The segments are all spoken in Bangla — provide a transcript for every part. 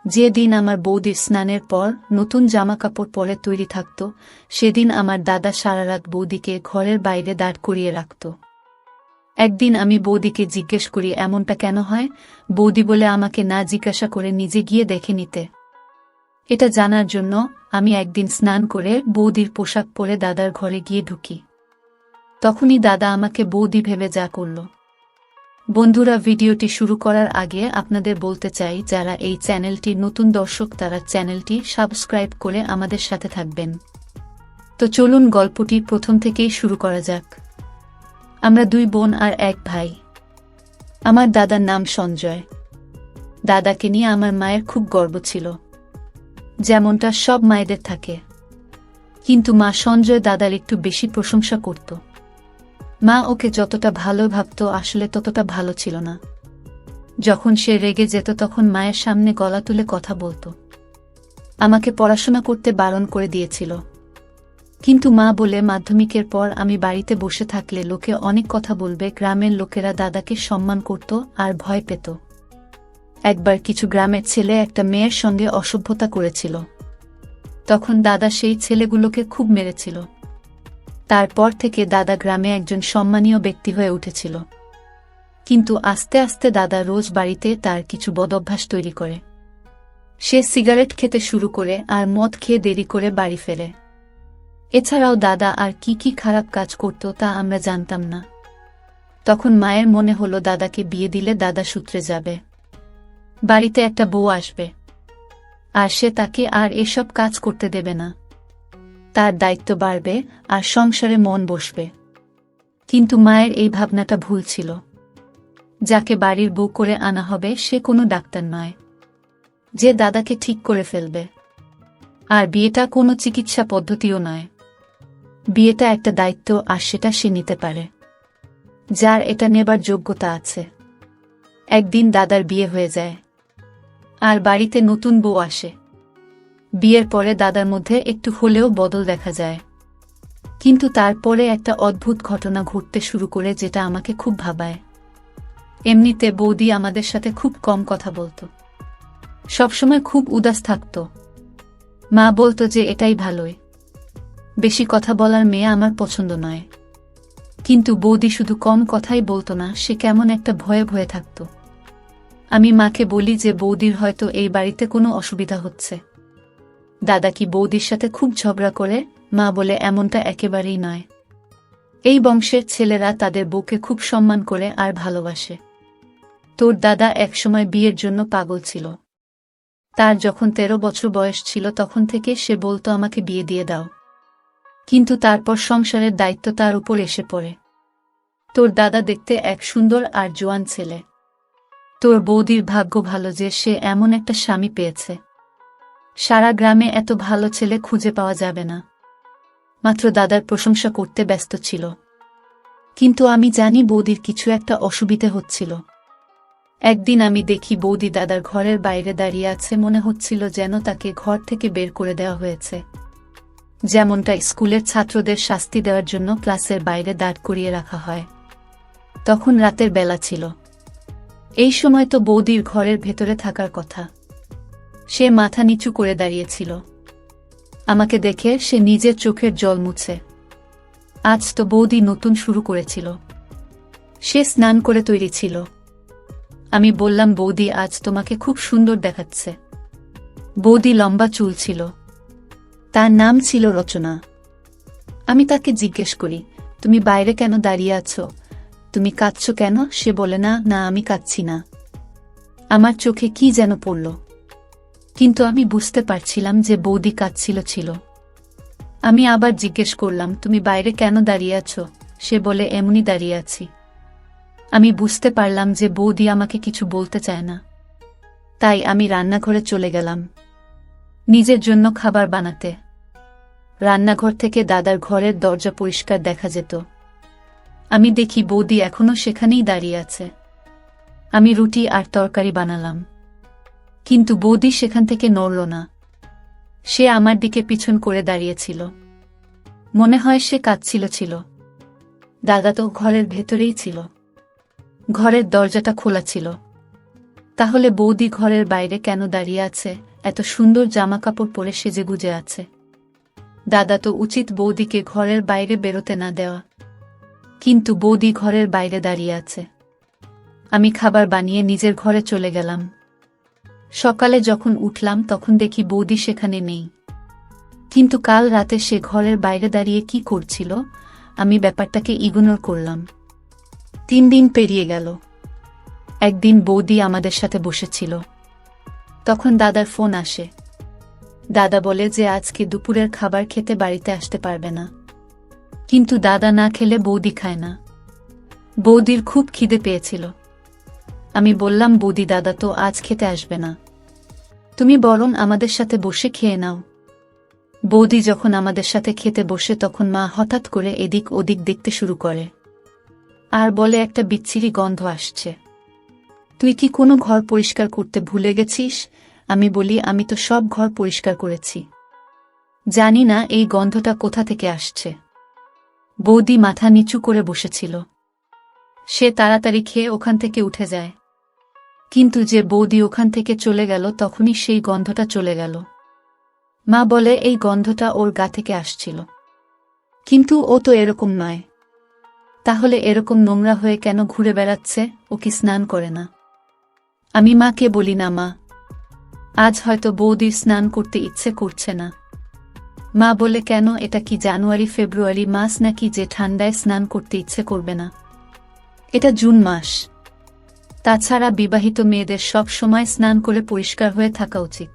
যেদিন আমার বৌদির স্নানের পর নতুন জামাকাপড় পরে তৈরি থাকত, সেদিন আমার দাদা সারা রাত বৌদিকে ঘরের বাইরে দাঁড় করিয়ে রাখত। একদিন আমি বৌদিকে জিজ্ঞেস করি এমনটা কেন হয়। বৌদি বলে আমাকে না জিজ্ঞাসা করে নিজে গিয়ে দেখে নিতে। এটা জানার জন্য আমি একদিন স্নান করে বৌদির পোশাক পরে দাদার ঘরে গিয়ে ঢুকি। তখনই দাদা আমাকে বৌদি ভেবে যা করল। বন্ধুরা, ভিডিওটি শুরু করার আগে আপনাদের বলতে চাই, যারা এই চ্যানেলটির নতুন দর্শক তারা চ্যানেলটি সাবস্ক্রাইব করে আমাদের সাথে থাকবেন। তো চলুন গল্পটি প্রথম থেকেই শুরু করা যাক। আমরা দুই বোন আর এক ভাই। আমার দাদার নাম সঞ্জয়। দাদাকে নিয়ে আমার মায়ের খুব গর্ব ছিল, যেমনটা সব মায়েদের থাকে। কিন্তু মা সঞ্জয় দাদার একটু বেশি প্রশংসা করত। মা ওকে যতটা ভালো ভাবত আসলে ততটা ভালো ছিল না। যখন সে রেগে যেত তখন মায়ের সামনে গলা তুলে কথা বলতো। আমাকে পড়াশোনা করতে বারণ করে দিয়েছিল, কিন্তু মা বলে মাধ্যমিকের পর আমি বাড়িতে বসে থাকলে লোকে অনেক কথা বলবে। গ্রামের লোকেরা দাদাকে সম্মান করত আর ভয় পেত। একবার কিছু গ্রামের ছেলে একটা মেয়ের সঙ্গে অসভ্যতা করেছিল। তখন দাদা সেই ছেলেগুলোকে খুব মেরেছিল। তারপর থেকে দাদা গ্রামে একজন সম্মানীয় ব্যক্তি হয়ে উঠেছিল। কিন্তু আস্তে আস্তে দাদা রোজ বাড়িতে তার কিছু বদঅভ্যাস তৈরি করে। সে সিগারেট খেতে শুরু করে আর মদ খেয়ে দেরি করে বাড়ি ফেরে। এছাড়াও দাদা আর কি কি খারাপ কাজ করত তা আমরা জানতাম না। তখন মায়ের মনে হলো দাদাকে বিয়ে দিলে দাদা সূত্রে যাবে, বাড়িতে একটা বউ আসবে, আর সে তাকে আর এসব কাজ করতে দেবে না। তার দায়িত্ব বাড়বে আর সংসারে মন বসবে। কিন্তু মায়ের এই ভাবনাটা ভুল ছিল। যাকে বাড়ির বউ করে আনা হবে সে কোনো ডাক্তার নয় যে দাদাকে ঠিক করে ফেলবে। আর বিয়েটা কোনো চিকিৎসা পদ্ধতিও নয়। বিয়েটা একটা দায়িত্ব, আর সেটা সে নিতে পারে যার এটা নেবার যোগ্যতা আছে। একদিন দাদার বিয়ে হয়ে যায় আর বাড়িতে নতুন বউ আসে। বিয়ের পরে দাদার মধ্যে একটু হলেও বদল দেখা যায়। কিন্তু তারপরে একটা অদ্ভুত ঘটনা ঘটতে শুরু করে, যেটা আমাকে খুব ভাবায়। এমনিতে বৌদি আমাদের সাথে খুব কম কথা বলতো, সবসময় খুব উদাস থাকত। মা বলতো যে এটাই ভালোই, বেশি কথা বলার মেয়ে আমার পছন্দ নয়। কিন্তু বৌদি শুধু কম কথাই বলতো না, সে কেমন একটা ভয়ে ভয়ে থাকত। আমি মাকে বলি যে বৌদির হয়তো এই বাড়িতে কোনো অসুবিধা হচ্ছে। দাদা কি বৌদির সাথে খুব ঝগড়া করে? মা বলে এমনটা একেবারেই নয়। এই বংশের ছেলেরা তাদের বউকে খুব সম্মান করে আর ভালোবাসে। তোর দাদা একসময় বিয়ের জন্য পাগল ছিল। তার যখন 13 বছর বয়স ছিল তখন থেকে সে বলতো আমাকে বিয়ে দিয়ে দাও। কিন্তু তারপর সংসারের দায়িত্ব তার উপর এসে পড়ে। তোর দাদা দেখতে এক সুন্দর আর জোয়ান ছেলে। তোর বৌদির ভাগ্য ভালো যে সে এমন একটা স্বামী পেয়েছে। সারা গ্রামে এত ভালো ছেলে খুঁজে পাওয়া যাবে না। মাত্র দাদার প্রশংসা করতে ব্যস্ত ছিল। কিন্তু আমি জানি বৌদির কিছু একটা অসুবিধে হচ্ছিল। একদিন আমি দেখি বৌদি দাদার ঘরের বাইরে দাঁড়িয়ে আছে। মনে হচ্ছিল যেন তাকে ঘর থেকে বের করে দেওয়া হয়েছে, যেমনটা স্কুলের ছাত্রদের শাস্তি দেওয়ার জন্য ক্লাসের বাইরে দাঁড় করিয়ে রাখা হয়। তখন রাতের বেলা ছিল। এই সময় তো বৌদির ঘরের ভেতরে থাকার কথা। সে মাথা নিচু করে দাঁড়িয়েছিল। আমাকে দেখে সে নিজের চোখের জল মুছে। আজ তো বৌদি নতুন শুরু করেছিল। সে স্নান করে তৈরি ছিল। আমি বললাম, বৌদি আজ তোমাকে খুব সুন্দর দেখাচ্ছে। বৌদি লম্বা চুল ছিল। তার নাম ছিল রচনা। আমি তাকে জিজ্ঞেস করি, তুমি বাইরে কেন দাঁড়িয়ে আছো? তুমি কাঁদছো কেন? সে বলে, না না, আমি কাঁদছি না। আমার চোখে কি যেন পড়ল, কিন্তু আমি বুঝতে পারছিলাম যে বৌদি কাঁদছিল। আমি আবার জিজ্ঞেস করলাম, তুমি বাইরে কেন দাঁড়িয়ে আছো? সে বলে, এমনি দাঁড়িয়ে আছি। আমি বুঝতে পারলাম যে বৌদি আমাকে কিছু বলতে চায় না। তাই আমি রান্নাঘরে চলে গেলাম নিজের জন্য খাবার বানাতে। রান্নাঘর থেকে দাদার ঘরের দরজা পরিষ্কার দেখা যেত। আমি দেখি বৌদি এখনো সেখানেই দাঁড়িয়ে আছে। আমি রুটি আর তরকারি বানালাম, কিন্তু বৌদি সেখান থেকে নড়ল না। সে আমার দিকে পিছন করে দাঁড়িয়েছিল। মনে হয় সে কাঁদছিল। দাদা তো ঘরের ভেতরেই ছিল। ঘরের দরজাটা খোলা ছিল। তাহলে বৌদি ঘরের বাইরে কেন দাঁড়িয়ে আছে, এত সুন্দর জামাকাপড় পরে সেজেগুজে আছে? দাদা তো উচিত বৌদিকে ঘরের বাইরে বেরোতে না দেওয়া, কিন্তু বৌদি ঘরের বাইরে দাঁড়িয়ে আছে। আমি খাবার বানিয়ে নিজের ঘরে চলে গেলাম। সকালে যখন উঠলাম তখন দেখি বৌদি সেখানে নেই, কিন্তু কাল রাতে সে ঘরের বাইরে দাঁড়িয়ে কি করছিল আমি ব্যাপারটাকে ইগনোর করলাম। 3 দিন পেরিয়ে গেল। একদিন বৌদি আমাদের সাথে বসেছিল, তখন দাদার ফোন আসে। দাদা বলে যে আজকে দুপুরের খাবার খেতে বাড়িতে আসতে পারবে না, কিন্তু দাদা না খেলে বৌদি খায় না। বৌদির খুব খিদে পেয়েছিল। আমি বললাম, বৌদি দাদা তো আজ খেতে আসবে না, তুমি বরং আমাদের সাথে বসে খেয়ে নাও। বৌদি যখন আমাদের সাথে খেতে বসে তখন মা হঠাৎ করে এদিক ওদিক দেখতে শুরু করে আর বলে, একটা বিচ্ছিরি গন্ধ আসছে, তুই কি কোনো ঘর পরিষ্কার করতে ভুলে গেছিস? আমি বলি, আমি তো সব ঘর পরিষ্কার করেছি, জানি না এই গন্ধটা কোথা থেকে আসছে। বৌদি মাথা নিচু করে বসেছিল। সে তাড়াতাড়ি খেয়ে ওখান থেকে উঠে যায়, কিন্তু যে বৌদি ওখান থেকে চলে গেল তখনই সেই গন্ধটা চলে গেল। মা বলে, এই গন্ধটা ওর গা থেকে আসছিল, কিন্তু ও তো এরকম নয়, তাহলে এরকম নোংরা হয়ে কেন ঘুরে বেড়াচ্ছে? ও কি স্নান করে না? আমি মাকে বলি, না মা, আজ হয়তো বৌদির স্নান করতে ইচ্ছে করছে না। মা বলে, কেন? এটা কি জানুয়ারি ফেব্রুয়ারি মাস নাকি যে ঠান্ডায় স্নান করতে ইচ্ছে করবে না? এটা জুন মাস। তাছাড়া বিবাহিত মেয়েদের সব সময় স্নান করে পরিষ্কার হয়ে থাকা উচিত।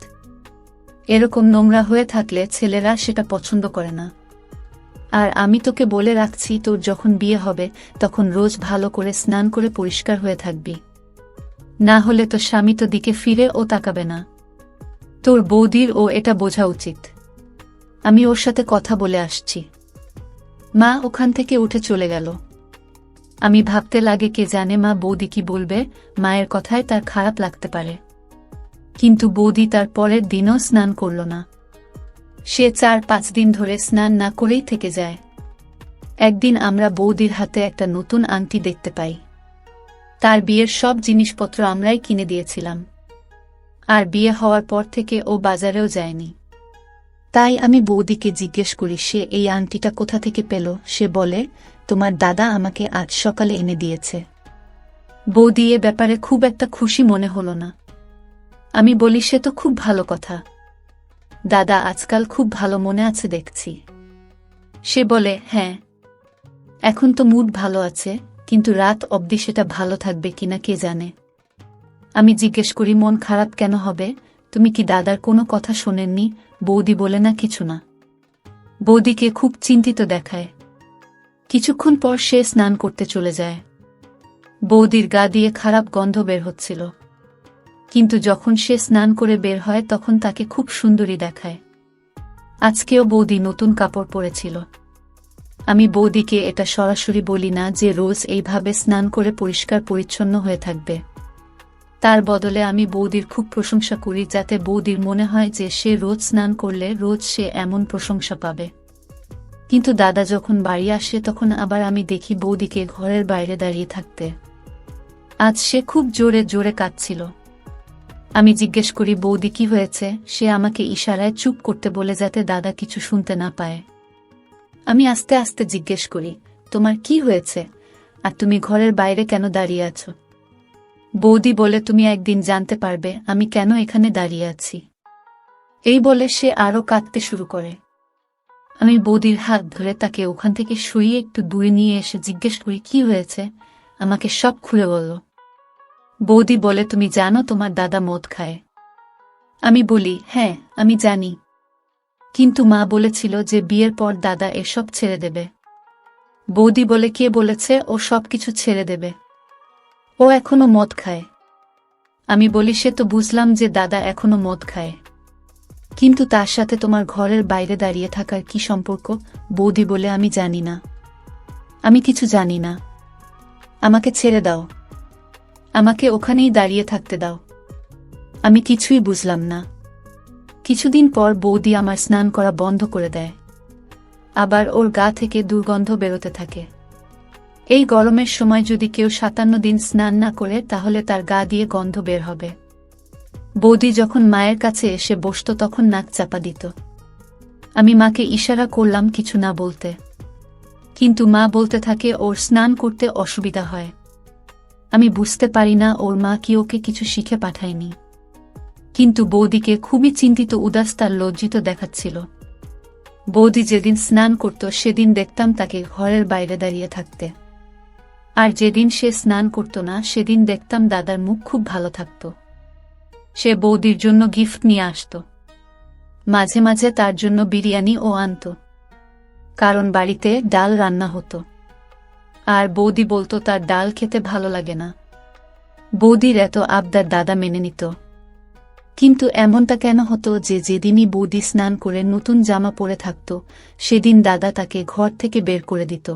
এরকম নোংরা হয়ে থাকলে ছেলেরা সেটা পছন্দ করে না। আর আমি তোকে বলে রাখছি, তোর যখন বিয়ে হবে তখন রোজ ভালো করে স্নান করে পরিষ্কার হয়ে থাকবি, না হলে তো স্বামী তো দিকে ফিরে ও তাকাবে না। তোর বৌদির ও এটা বোঝা উচিত। আমি ওর সাথে কথা বলে আসছি। মা ওখান থেকে উঠে চলে গেল। আমি ভাবতে লাগে, কে জানে মা বৌদি কি বলবে, মায়ের কথায় তার খারাপ লাগতে পারে। কিন্তু বৌদি তার পরের দিনও স্নান করল না। সে 4-5 দিন ধরে স্নান না করেই থেকে যায়। একদিন আমরা বৌদির হাতে একটা নতুন আংটি দেখতে পাই। তার বিয়ের সব জিনিসপত্র আমরাই কিনে দিয়েছিলাম, আর বিয়ে হওয়ার পর থেকে ও বাজারেও যায়নি। তাই আমি বৌদিকে জিজ্ঞেস করি, সে এই আংটিটা কোথা থেকে পেল? সে বলে, তোমার দাদা আমাকে আজ সকালে এনে দিয়েছে। বৌদি এ ব্যাপারে খুব একটা খুশি মনে হলো না। আমি বলি, সে তো খুব ভালো কথা, দাদা আজকাল খুব ভালো মনে আছে দেখছি। সে বলে, হ্যাঁ, এখন তো মুড ভালো আছে, কিন্তু রাত অবধি সেটা ভালো থাকবে কিনা কে জানে। আমি জিজ্ঞেস করি, মন খারাপ কেন হবে? তুমি কি দাদার কোনো কথা শোনেননি? বৌদি বলে, না, কিছু না। বৌদিকে খুব চিন্তিত দেখায়। কিছুক্ষণ পর সে স্নান করতে চলে যায়। বৌদির গা দিয়ে খারাপ গন্ধ বের হচ্ছিল, কিন্তু যখন সে স্নান করে বের হয় তখন তাকে খুব সুন্দরী দেখায়। আজকেও বৌদি নতুন কাপড় পরেছিল। আমি বৌদিকে এটা সরাসরি বলি না যে রোজ এইভাবে স্নান করে পরিষ্কার পরিচ্ছন্ন হয়ে থাকবে। তার বদলে আমি বৌদির খুব প্রশংসা করি, যাতে বৌদির মনে হয় যে সে রোজ স্নান করলে রোজ সে এমন প্রশংসা পাবে। কিন্তু দাদা যখন বাড়ি আসে তখন আবার আমি দেখি বৌদিকে ঘরের বাইরে দাঁড়িয়ে থাকতে। আজ সে খুব জোরে জোরে কাঁদছিল। আমি জিজ্ঞেস করি, বৌদি কি হয়েছে? সে আমাকে ইশারায় চুপ করতে বলে, যাতে দাদা কিছু শুনতে না পায়। আমি আস্তে আস্তে জিজ্ঞেস করি, তোমার কি হয়েছে, আর তুমি ঘরের বাইরে কেন দাঁড়িয়ে আছো? বৌদি বলে, তুমি একদিন জানতে পারবে আমি কেন এখানে দাঁড়িয়ে আছি। এই বলে সে আরো কাঁদতে শুরু করে। আমি বৌদির হাত ধরে তাকে ওখান থেকে শুইয়ে একটু দূরে নিয়ে এসে জিজ্ঞেস করি, কি হয়েছে, আমাকে সব খুলে বলল। বৌদি বলে, তুমি জানো তোমার দাদা মদ খায়? আমি বলি, হ্যাঁ, আমি জানি, কিন্তু মা বলেছিল যে বিয়ের পর দাদা এসব ছেড়ে দেবে। বৌদি বলে, কে বলেছে ও সব কিছু ছেড়ে দেবে? ও এখনো মদ খায়। আমি বলি, সে তো বুঝলাম যে দাদা এখনো মদ খায়, কিন্তু তার সাথে তোমার ঘরের বাইরে দাঁড়িয়ে থাকার কি সম্পর্ক? বৌদি বলে, আমি জানি না, আমি কিছু জানি না, আমাকে ছেড়ে দাও, আমাকে ওখানেই দাঁড়িয়ে থাকতে দাও। আমি কিছুই বুঝলাম না। কিছুদিন পর বৌদি আমার স্নান করা বন্ধ করে দেয়। আবার ওর গা থেকে দুর্গন্ধ বেরোতে থাকে। এই গরমের সময় যদি কেউ ৫৭ দিন স্নান না করে তাহলে তার গা দিয়ে গন্ধ বের হবে। বৌদি যখন মায়ের কাছে এসে বসত তখন নাক চাপা দিত। আমি মাকে ইশারা করলাম কিছু না বলতে, কিন্তু মা বলতে থাকে ওর স্নান করতে অসুবিধা হয়। আমি বুঝতে পারি না ওর মা কি ওকে কিছু শিখে পাঠায়নি, কিন্তু বৌদিকে খুবই চিন্তিত উদাস তার লজ্জিত দেখাচ্ছিল। বৌদি যেদিন স্নান করত সেদিন দেখতাম তাকে ঘরের বাইরে দাঁড়িয়ে থাকতে, আর যেদিন সে স্নান করত না সেদিন দেখতাম দাদার মুখ খুব ভালো থাকত। সে বৌদির জন্য গিফট নিয়ে আসত, মাঝে মাঝে তার জন্য বিরিয়ানি ও আনত, কারণ বাড়িতে ডাল রান্না হতো, আর বৌদি বলতো তার ডাল খেতে ভালো লাগে না। বৌদির এত আবদার দাদা মেনে নিত, কিন্তু এমনটা কেন হতো যে যেদিনই বৌদি স্নান করে নতুন জামা পরে থাকত সেদিন দাদা তাকে ঘর থেকে বের করে দিত।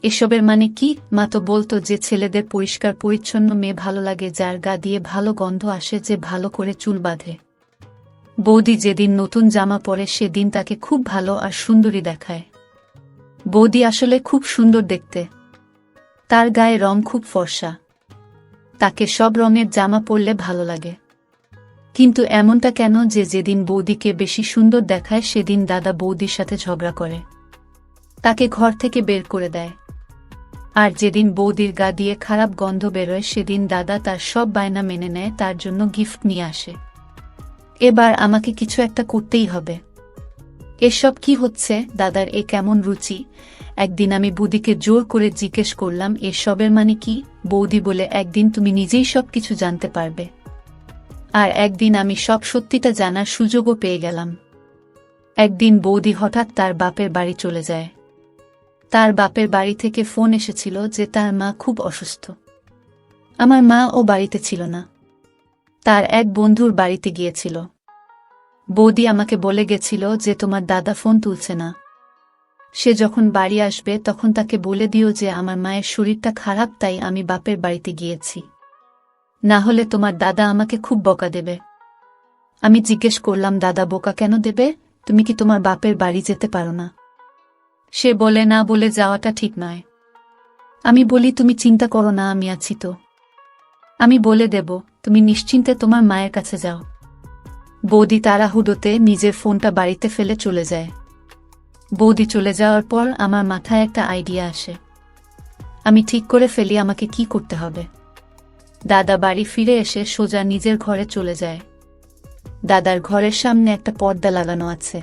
এসবের মানে কি? মা তো বলতো যে ছেলেদের পরিষ্কার পরিচ্ছন্ন মেয়ে ভালো লাগে, যার গা দিয়ে ভালো গন্ধ আসে, যে ভালো করে চুল বাঁধে। বৌদি যেদিন নতুন জামা পরে সেদিন তাকে খুব ভালো আর সুন্দরী দেখায়। বৌদি আসলে খুব সুন্দর দেখতে, তার গায়ে রং খুব ফর্সা, তাকে সব রঙের জামা পরলে ভালো লাগে। কিন্তু এমনটা কেন যে যেদিন বৌদিকে বেশি সুন্দর দেখায় সেদিন দাদা বৌদির সাথে ঝগড়া করে, তাকে ঘর থেকে বের করে দেয়। আর যেদিন বৌদির গা দিয়ে খারাপ গন্ধ বেরোয় সেদিন দাদা তার সব বায়না মেনে নেয়, তার জন্য গিফট নিয়ে আসে। এবার আমাকে কিছু একটা করতেই হবে। এসব কি হচ্ছে? দাদার এ কেমন রুচি? একদিন আমি বৌদিকে জোর করে জিজ্ঞেস করলাম, এসবের মানে কি? বৌদি বলে, একদিন তুমি নিজেই সব কিছু জানতে পারবে। আর একদিন আমি সব সত্যিটা জানার সুযোগও পেয়ে গেলাম। একদিন বৌদি হঠাৎ তার বাপের বাড়ি চলে যায়। তার বাপের বাড়ি থেকে ফোন এসেছিল যে তার মা খুব অসুস্থ। আমার মা ও বাড়িতে ছিল না, তার এক বন্ধুর বাড়িতে গিয়েছিল। বৌদি আমাকে বলে গেছিল যে তোমার দাদা ফোন তুলছে না, সে যখন বাড়ি আসবে তখন তাকে বলে দিও যে আমার মায়ের শরীরটা খারাপ, তাই আমি বাপের বাড়িতে গিয়েছি, না হলে তোমার দাদা আমাকে খুব বকা দেবে। আমি জিজ্ঞেস করলাম, দাদা বোকা কেন দেবে? তুমি কি তোমার বাপের বাড়ি যেতে পারো না? সে বলে, না, বলে যাওয়াটা ঠিক নয়। আমি বলি, তুমি চিন্তা করো না, আমি আছি তো, আমি বলে দেব, তুমি নিশ্চিন্তে তোমার মায়ের কাছে যাও। বৌদি তাড়াহুড়োতে নিজের ফোনটা বাড়িতে ফেলে চলে যায়। বৌদি চলে যাওয়ার পর আমার মাথায় একটা আইডিয়া আসে। আমি ঠিক করে ফেলি আমাকে কি করতে হবে। দাদা বাড়ি ফিরে এসে সোজা নিজের ঘরে চলে যায়। দাদার ঘরের সামনে একটা পর্দা লাগানো আছে।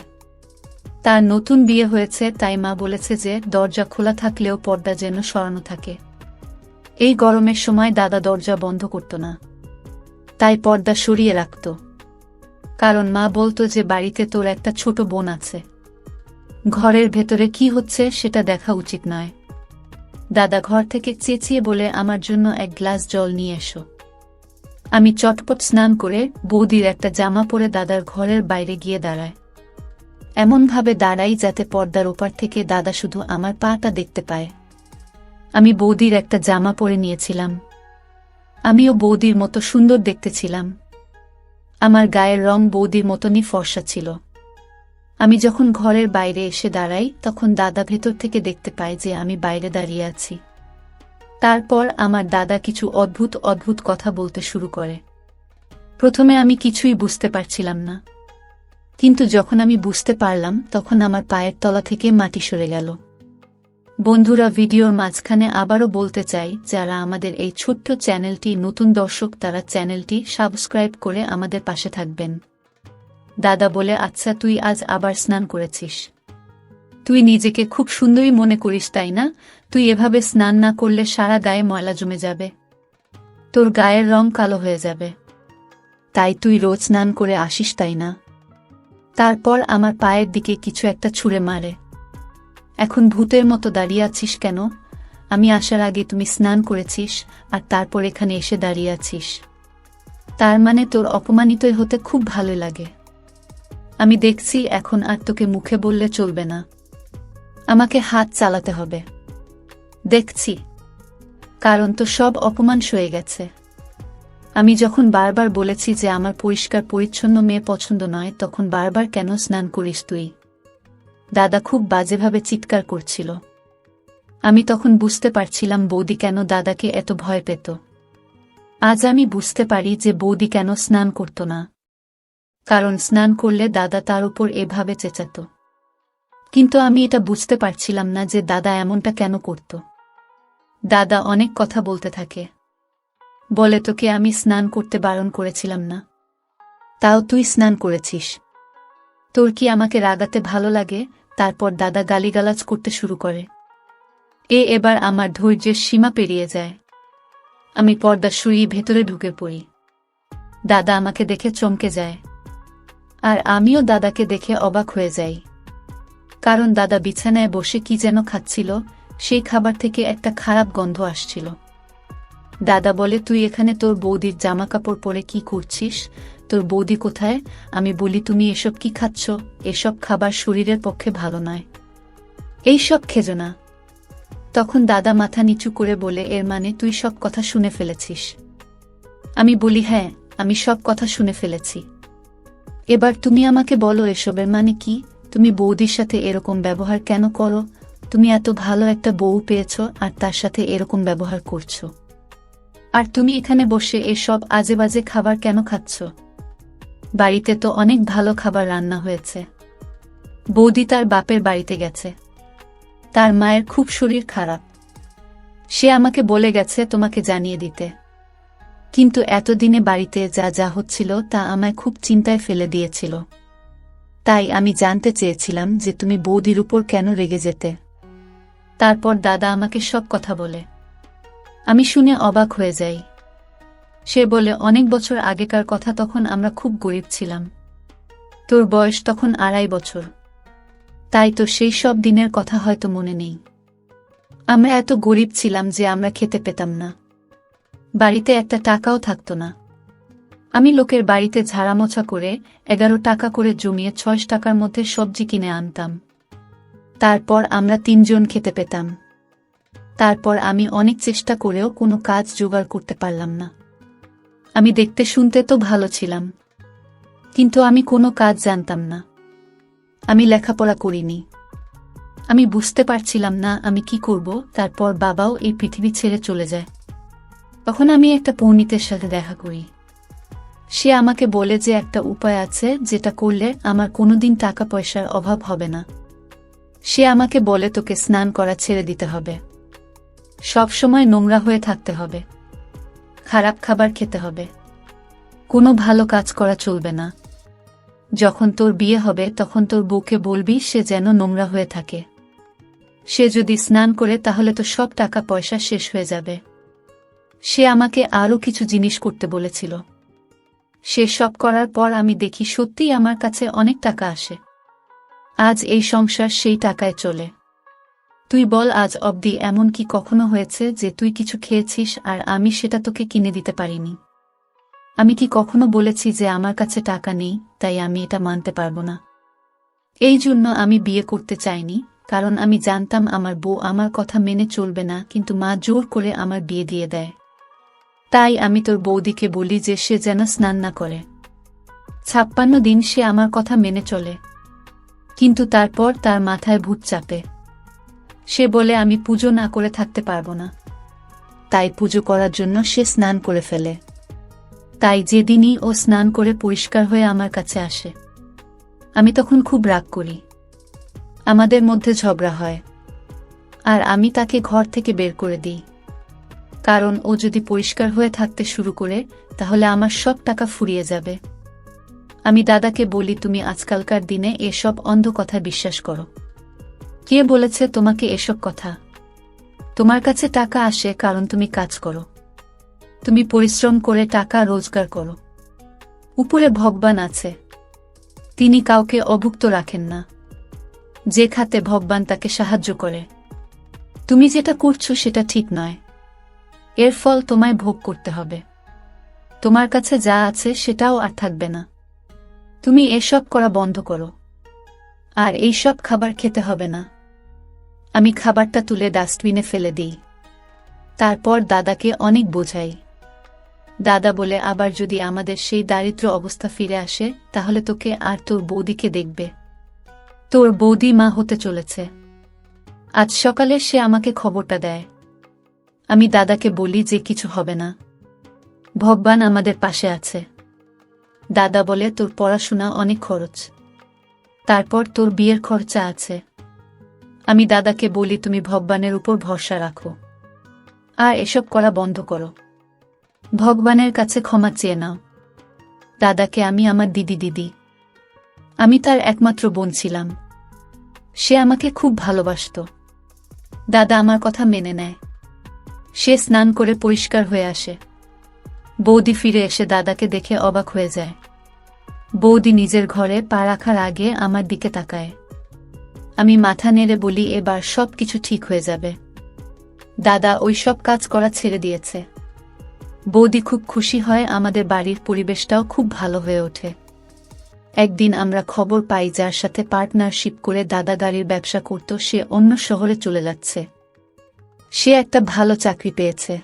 তার নতুন বিয়ে হয়েছে, তাই মা বলেছে যে দরজা খোলা থাকলেও পর্দা যেন সরানো থাকে। এই গরমের সময় দাদা দরজা বন্ধ করত না, তাই পর্দা সরিয়ে রাখত, কারণ মা বলতো যে বাড়িতে তোর একটা ছোট বোন আছে, ঘরের ভেতরে কি হচ্ছে সেটা দেখা উচিত নয়। দাদা ঘর থেকে চেঁচিয়ে বলে, আমার জন্য এক গ্লাস জল নিয়ে এসো। আমি চটপট স্নান করে বৌদির একটা জামা পরে দাদার ঘরের বাইরে গিয়ে দাঁড়ায়। এমনভাবে দাঁড়াই যাতে পর্দার ওপার থেকে দাদা শুধু আমার পাটা দেখতে পায়। আমি বৌদির একটা জামা পরে নিয়েছিলাম, আমিও বৌদির মতো সুন্দর দেখতে ছিলাম। আমার গায়ের রং বৌদির মতনই ফর্সা ছিল। আমি যখন ঘরের বাইরে এসে দাঁড়াই তখন দাদা ভেতর থেকে দেখতে পায় যে আমি বাইরে দাঁড়িয়ে আছি। তারপর আমার দাদা কিছু অদ্ভুত অদ্ভুত কথা বলতে শুরু করে। প্রথমে আমি কিছুই বুঝতে পারছিলাম না, কিন্তু যখন আমি বুঝতে পারলাম তখন আমার পায়ের তলা থেকে মাটি সরে গেল। বন্ধুরা, ভিডিওর মাঝখানে আবারও বলতে চাই, যারা আমাদের এই ছোট্ট চ্যানেলটি নতুন দর্শক তারা চ্যানেলটি সাবস্ক্রাইব করে আমাদের পাশে থাকবেন। দাদা বলে, আচ্ছা তুই আজ আবার স্নান করেছিস, তুই নিজেকে খুব সুন্দরী মনে করিস তাই না? তুই এভাবে স্নান না করলে সারা গায়ে ময়লা জমে যাবে, তোর গায়ের রং কালো হয়ে যাবে, তাই তুই রোজ স্নান করে আসিস তাই না? তারপর আমার পায়ের দিকে কিছু একটা ছুঁড়ে মারে। এখন ভূতের মতো দাঁড়িয়ে আছিস কেন? আমি আসার আগে তুমি স্নান করেছিস আর তারপর এখানে এসে দাঁড়িয়ে আছিস, তার মানে তোর অপমানিতই হতে খুব ভালো লাগে। আমি দেখছি এখন আর তোকে মুখে বললে চলবে না, আমাকে হাত চালাতে হবে। দেখছি, কারণ তো সব অপমান সয়ে গেছে। আমি যখন বারবার বলেছি যে আমার পরিষ্কার পরিচ্ছন্ন মেয়ে পছন্দ নয়, তখন বারবার কেন স্নান করিস তুই? দাদা খুব বাজেভাবে চিৎকার করছিল। আমি তখন বুঝতে পারছিলাম বৌদি কেন দাদাকে এত ভয় পেত। আজ আমি বুঝতে পারি যে বৌদি কেন স্নান করত না। কারণ স্নান করলে দাদা তার উপর এভাবে চেঁচাত। কিন্তু আমি এটা বুঝতে পারছিলাম না যে দাদা এমনটা কেন করত। দাদা অনেক কথা বলতে থাকে, বলে তোকে আমি স্নান করতে বারণ করেছিলাম না, তাও তুই স্নান করেছিস, তোর কি আমাকে রাগাতে ভালো লাগে। তারপর দাদা গালিগালাজ করতে শুরু করে। এবার আমার ধৈর্যের সীমা পেরিয়ে যায়। আমি পর্দা সরিয়ে ভেতরে ঢুকে পড়ি। দাদা আমাকে দেখে চমকে যায়, আর আমিও দাদাকে দেখে অবাক হয়ে যাই। কারণ দাদা বিছানায় বসে কি যেন খাচ্ছিল, সেই খাবার থেকে একটা খারাপ গন্ধ আসছিল। দাদা বলে, তুই এখানে তোর বৌদির জামাকাপড় পরে কি করছিস? তোর বৌদি কোথায়? আমি বলি, তুমি এসব কি খাচ্ছ? এসব খাবার শরীরের পক্ষে ভালো নয়, এইসব খেজো না। তখন দাদা মাথা নিচু করে বলে, এর মানে তুই সব কথা শুনে ফেলেছিস? আমি বলি, হ্যাঁ, আমি সব কথা শুনে ফেলেছি। এবার তুমি আমাকে বলো এসবের মানে কি? তুমি বৌদির সাথে এরকম ব্যবহার কেন করো? তুমি এত ভালো একটা বউ পেয়েছ আর তার সাথে এরকম ব্যবহার করছো, আর তুমি এখানে বসে এসব আজেবাজে খাবার কেন খাচ্ছ? বাড়িতে তো অনেক ভালো খাবার রান্না হয়েছে। বৌদি তার বাপের বাড়িতে গেছে, তার মায়ের খুব শরীর খারাপ, সে আমাকে বলে গেছে তোমাকে জানিয়ে দিতে। কিন্তু এতদিনে বাড়িতে যা যা হচ্ছিল তা আমায় খুব চিন্তায় ফেলে দিয়েছিল। তাই আমি জানতে চেয়েছিলাম যে তুমি বৌদির উপর কেন রেগে যেতে। তারপর দাদা আমাকে সব কথা বলে। আমি শুনে অবাক হয়ে যাই। সে বলে, অনেক বছর আগেকার কথা, তখন আমরা খুব গরিব ছিলাম। তোর বয়স তখন 2.5 বছর, তাই তো সেই সব দিনের কথা হয়তো মনে নেই। আমরা এত গরিব ছিলাম যে আমরা খেতে পেতাম না, বাড়িতে একটা টাকাও থাকতো না। আমি লোকের বাড়িতে ঝাড়ামোছা করে 11 টাকা করে জমিয়ে 6 টাকার মধ্যে সবজি কিনে আনতাম। তারপর আমরা 3 জন খেতে পেতাম। তারপর আমি অনেক চেষ্টা করেও কোনো কাজ জোগাড় করতে পারলাম না। আমি দেখতে শুনতে তো ভালো ছিলাম, কিন্তু আমি কোনো কাজ জানতাম না। আমি লেখাপড়া করিনি। আমি বুঝতে পারছিলাম না আমি কি করব। তারপর বাবাও এই পৃথিবী ছেড়ে চলে যায়। তখন আমি একটা পণ্ডিতের সাথে দেখা করি। সে আমাকে বলে যে একটা উপায় আছে যেটা করলে আমার কোনোদিন টাকা পয়সার অভাব হবে না। সে আমাকে বলে, তোকে স্নান করা ছেড়ে দিতে হবে, সব সময় নোংরা হয়ে থাকতে হবে, খারাপ খাবার খেতে হবে, কোনো ভালো কাজ করা চলবে না। যখন তোর বিয়ে হবে তখন তোর বউকে বলবি সে যেন নোংরা হয়ে থাকে। সে যদি স্নান করে তাহলে তো সব টাকা পয়সা শেষ হয়ে যাবে। সে আমাকে আরও কিছু জিনিস করতে বলেছিল। সে সব করার পর আমি দেখি সত্যিই আমার কাছে অনেক টাকা আসে। আজ এই সংসার সেই টাকায় চলে। তুই বল, আজ অবধি এমন কি কখনো হয়েছে যে তুই কিছু খেয়েছিস আর আমি সেটা তোকে কিনে দিতে পারিনি? আমি কি কখনো বলেছি যে আমার কাছে টাকা নেই, তাই আমি এটা মানতে পারবো না? এই জন্য আমি বিয়ে করতে চাইনি, কারণ আমি জানতাম আমার বউ আমার কথা মেনে চলবে না, কিন্তু মা জোর করে আমার বিয়ে দিয়ে দেয়। তাই আমি তোর বৌদিকে বলি যে সে যেন স্নান না করে। 56 দিন সে আমার কথা মেনে চলে, কিন্তু তারপর তার মাথায় ভূত চাপে। সে বলে আমি পুজো না করে থাকতে পারবো না। তাই পুজো করার জন্য সে স্নান করে ফেলে। তাই যেদিনই ও স্নান করে পরিষ্কার হয়ে আমার কাছে আসে, আমি তখন খুব রাগ করি। আমাদের মধ্যে ঝগড়া হয়, আর আমি তাকে ঘর থেকে বের করে দিই। কারণ ও যদি পরিষ্কার হয়ে থাকতে শুরু করে তাহলে আমার সব টাকা ফুরিয়ে যাবে। আমি দাদাকে বলি, তুমি আজকালকার দিনে এসব অন্ধ কথা বিশ্বাস করো? কে বলেছে তোমাকে এসব কথা? তোমার কাছে টাকা আসে কারণ তুমি কাজ করো, তুমি পরিশ্রম করে টাকা রোজগার করো। উপরে ভগবান আছে, তিনি কাউকে অভুক্ত রাখেন না। যে খাতে ভগবান তাকে সাহায্য করে। তুমি যেটা করছো সেটা ঠিক নয়, এর ফল তোমায় ভোগ করতে হবে। তোমার কাছে যা আছে সেটাও আর থাকবে না। তুমি এসব করা বন্ধ করো, আর এইসব খাবার খেতে হবে না। আমি খাবারটা তুলে ডাস্টবিনে ফেলে দিই। তারপর দাদাকে অনেক বোঝাই। দাদা বলে, আবার যদি আমাদের সেই দারিদ্র অবস্থা ফিরে আসে তাহলে তোকে আর তোর বৌদিকে দেখবে। তোর বৌদি মা হতে চলেছে। আজ সকালে সে আমাকে খবরটা দেয়। আমি দাদাকে বলি যে কিছু হবে না, ভগবান আমাদের পাশে আছে। দাদা বলে তোর পড়াশোনা অনেক খরচ, তারপর তোর বিয়ের খরচা আছে। আমি দাদাকে বলি তুমি ভগবানের উপর ভরসা রাখো আর এসব করা বন্ধ করো, ভগবানের কাছে ক্ষমা চেয়ে নাও। দাদাকে আমি আমার দিদি, আমি তার একমাত্র বোন ছিলাম। সে আমাকে খুব ভালোবাসত। দাদা আমার কথা মেনে নেয়। সে স্নান করে পরিষ্কার হয়ে আসে। বৌদি ফিরে এসে দাদাকে দেখে অবাক হয়ে যায়। বৌদি নিজের ঘরে পা রাখার আগে আমার দিকে তাকায়। আমি মাথা নেড়ে বলি এবার সব কিছু ঠিক হয়ে যাবে। দাদা ওই সব কাজ করা ছেড়ে দিয়েছে। বৌদি খুব খুশি হয়, আমাদের বাড়ির পরিবেশটাও খুব ভালো হয়ে ওঠে। একদিন আমরা খবর পাই যার সাথে পার্টনারশিপ করে দাদা গাড়ির ব্যবসা করত সে অন্য শহরে চলে যাচ্ছে। সে একটা ভালো চাকরি পেয়েছে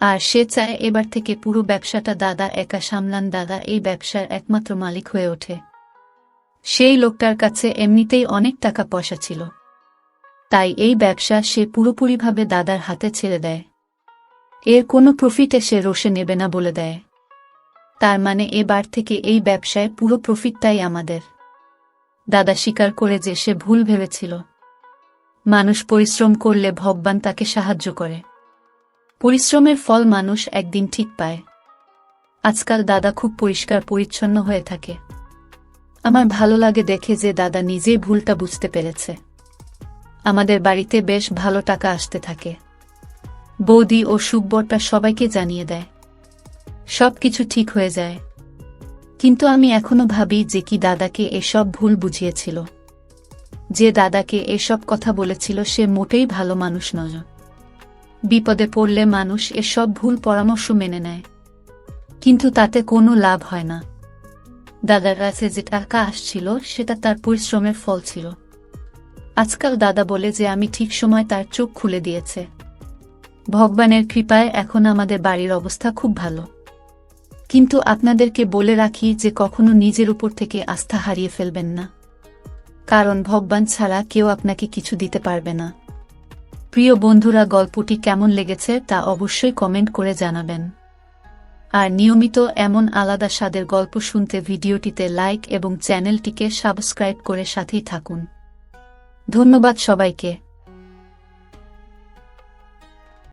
আর সে চায় এবার থেকে পুরো ব্যবসাটা দাদা একা সামলান। দাদা এই ব্যবসার একমাত্র মালিক হয়ে ওঠে। সেই লোকটার কাছে এমনিতেই অনেক টাকা পয়সা ছিল, তাই এই ব্যবসা সে পুরোপুরিভাবে দাদার হাতে ছেড়ে দেয়। এর কোনো প্রফিটে সে রোষে নেবে না বলে দেয়। তার মানে এবার থেকে এই ব্যবসায় পুরো প্রফিটটাই আমাদের। দাদা স্বীকার করে যে সে ভুল ভেবেছিল। মানুষ পরিশ্রম করলে ভগবান তাকে সাহায্য করে। পরিশ্রমের ফল মানুষ একদিন ঠিক পায়। আজকাল দাদা খুব পরিষ্কার পরিচ্ছন্ন হয়ে থাকে। আমার ভালো লাগে দেখে যে দাদা নিজেই ভুলটা বুঝতে পেরেছে। আমাদের বাড়িতে বেশ ভালো টাকা আসতে থাকে। বৌদি ও সুখবরটা সবাইকে জানিয়ে দেয়। সব কিছু ঠিক হয়ে যায়। কিন্তু আমি এখনো ভাবি যে কি দাদাকে এসব ভুল বুঝিয়েছিল। যে দাদাকে এসব কথা বলেছিল সে মোটেই ভালো মানুষ নয়। বিপদে পড়লে মানুষ এসব ভুল পরামর্শ মেনে নেয়, কিন্তু তাতে কোনো লাভ হয় না। দাদার কাছে যে টাকা আসছিল সেটা তার পরিশ্রমের ফল ছিল। আজকাল দাদা বলে যে আমি ঠিক সময় তার চোখ খুলে দিয়েছে। ভগবানের কৃপায় এখন আমাদের বাড়ির অবস্থা খুব ভালো। কিন্তু আপনাদেরকে বলে রাখি যে কখনো নিজের উপর থেকে আস্থা হারিয়ে ফেলবেন না, কারণ ভগবান ছাড়া কেউ আপনাকে কিছু দিতে পারবে না। প্রিয় বন্ধুরা, গল্পটি কেমন লেগেছে তা অবশ্যই কমেন্ট করে জানাবেন। আর নিয়মিত এমন আলাদা স্বাদের গল্প শুনতে ভিডিওটিতে লাইক এবং চ্যানেলটিকে সাবস্ক্রাইব করে সাথেই থাকুন। ধন্যবাদ সবাইকে।